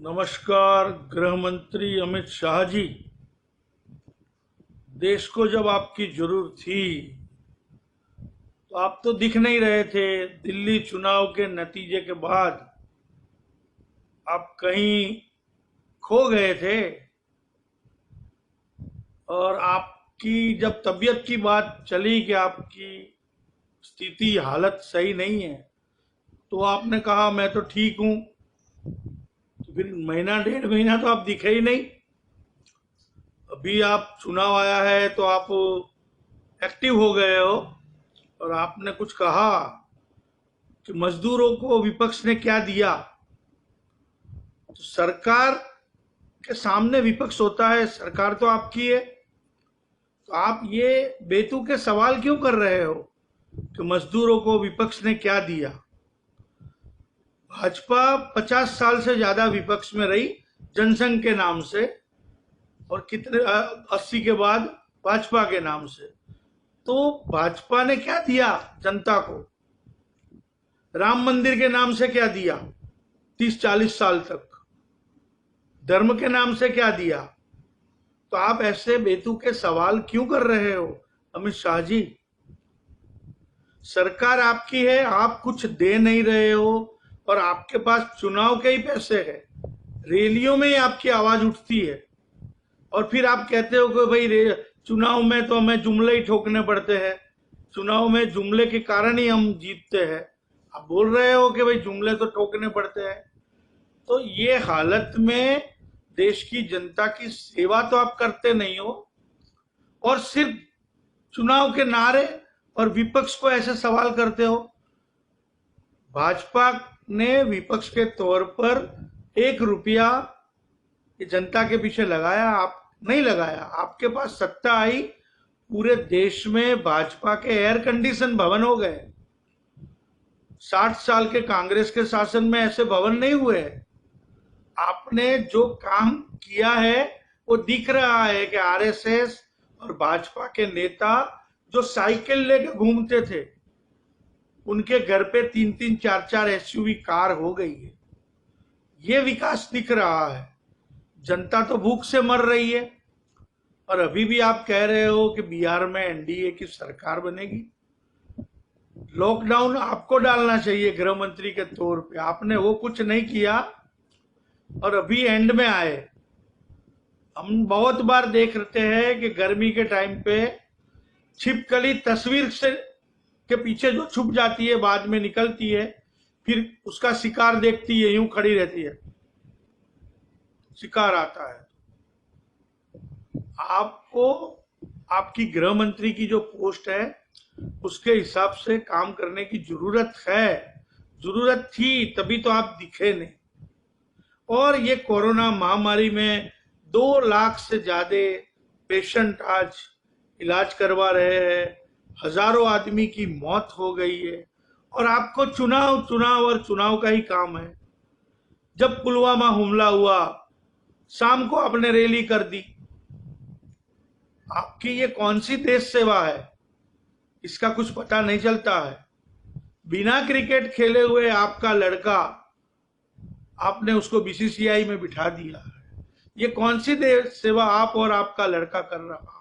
नमस्कार। गृह मंत्री अमित शाह जी, देश को जब आपकी जरूरत थी तो आप तो दिख नहीं रहे थे। दिल्ली चुनाव के नतीजे के बाद आप कहीं खो गए थे। और आपकी जब तबीयत की बात चली कि आपकी स्थिति हालत सही नहीं है, तो आपने कहा मैं तो ठीक हूं। तो फिर महीना डेढ़ महीना तो आप दिखे ही नहीं। अभी आप चुनाव आया है तो आप एक्टिव हो गए हो और आपने कुछ कहा कि मजदूरों को विपक्ष ने क्या दिया। तो सरकार के सामने विपक्ष होता है, सरकार तो आपकी है। तो आप ये बेतुके सवाल क्यों कर रहे हो कि मजदूरों को विपक्ष ने क्या दिया। भाजपा 50 साल से ज्यादा विपक्ष में रही जनसंघ के नाम से, और कितने 80 के बाद भाजपा के नाम से। तो भाजपा ने क्या दिया जनता को? राम मंदिर के नाम से क्या दिया 30-40 साल तक? धर्म के नाम से क्या दिया? तो आप ऐसे बेतुके सवाल क्यों कर रहे हो अमित शाह जी? सरकार आपकी है, आप कुछ दे नहीं रहे हो और आपके पास चुनाव के ही पैसे है। रैलियों में ही आपकी आवाज उठती है और फिर आप कहते हो कि भाई चुनाव में तो हमें जुमले ही ठोकने पड़ते हैं, चुनाव में जुमले के कारण ही हम जीतते हैं। आप बोल रहे हो कि भाई जुमले तो ठोकने पड़ते हैं। तो ये हालत में देश की जनता की सेवा तो आप करते नहीं हो, और सिर्फ चुनाव के नारे और विपक्ष को ऐसे सवाल करते हो। भाजपा ने विपक्ष के तौर पर 1 रुपया जनता के पीछे लगाया? आप नहीं लगाया। आपके पास सत्ता आई, पूरे देश में भाजपा के एयर कंडीशन भवन हो गए। 60 साल के कांग्रेस के शासन में ऐसे भवन नहीं हुए। आपने जो काम किया है वो दिख रहा है कि आरएसएस और भाजपा के नेता जो साइकिल लेके घूमते थे, उनके घर पे 3-3, 4-4 एसयूवी कार हो गई है। ये विकास दिख रहा है। जनता तो भूख से मर रही है, और अभी भी आप कह रहे हो कि बिहार में एनडीए की सरकार बनेगी। लॉकडाउन आपको डालना चाहिए गृह मंत्री के तौर पे, आपने वो कुछ नहीं किया और अभी एंड में आए। हम बहुत बार देखते हैं कि गर्मी के टाइम पे छिपकली तस्वीर से के पीछे जो छुप जाती है बाद में निकलती है, फिर उसका शिकार देखती है, यूं खड़ी रहती है, शिकार आता है। आपको आपकी गृह मंत्री की जो पोस्ट है उसके हिसाब से काम करने की जरूरत है, जरूरत थी, तभी तो आप दिखे नहीं। और ये कोरोना महामारी में 2 लाख से ज्यादा पेशेंट आज इलाज करवा रहे हैं, हजारों आदमी की मौत हो गई है, और आपको चुनाव चुनाव और चुनाव का ही काम है। जब पुलवामा हमला हुआ, शाम को आपने रैली कर दी। आपकी ये कौन सी देश सेवा है, इसका कुछ पता नहीं चलता है। बिना क्रिकेट खेले हुए आपका लड़का, आपने उसको बीसीसीआई में बिठा दिया है। ये कौन सी देश सेवा आप और आपका लड़का कर रहा है?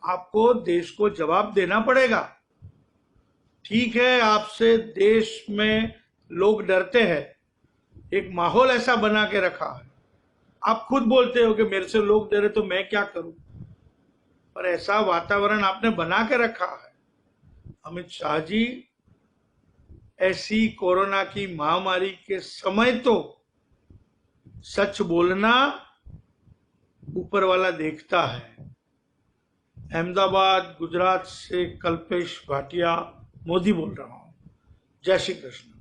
आपको देश को जवाब देना पड़ेगा। ठीक है, आपसे देश में लोग डरते हैं, एक माहौल ऐसा बना के रखा है। आप खुद बोलते हो कि मेरे से लोग डरे तो मैं क्या करूं, पर ऐसा वातावरण आपने बना के रखा है। अमित शाह जी, ऐसी कोरोना की महामारी के समय तो सच बोलना ऊपर वाला देखता है। अहमदाबाद गुजरात से कल्पेश भाटिया, मोदी बोल रहा हूं। जय श्री कृष्ण।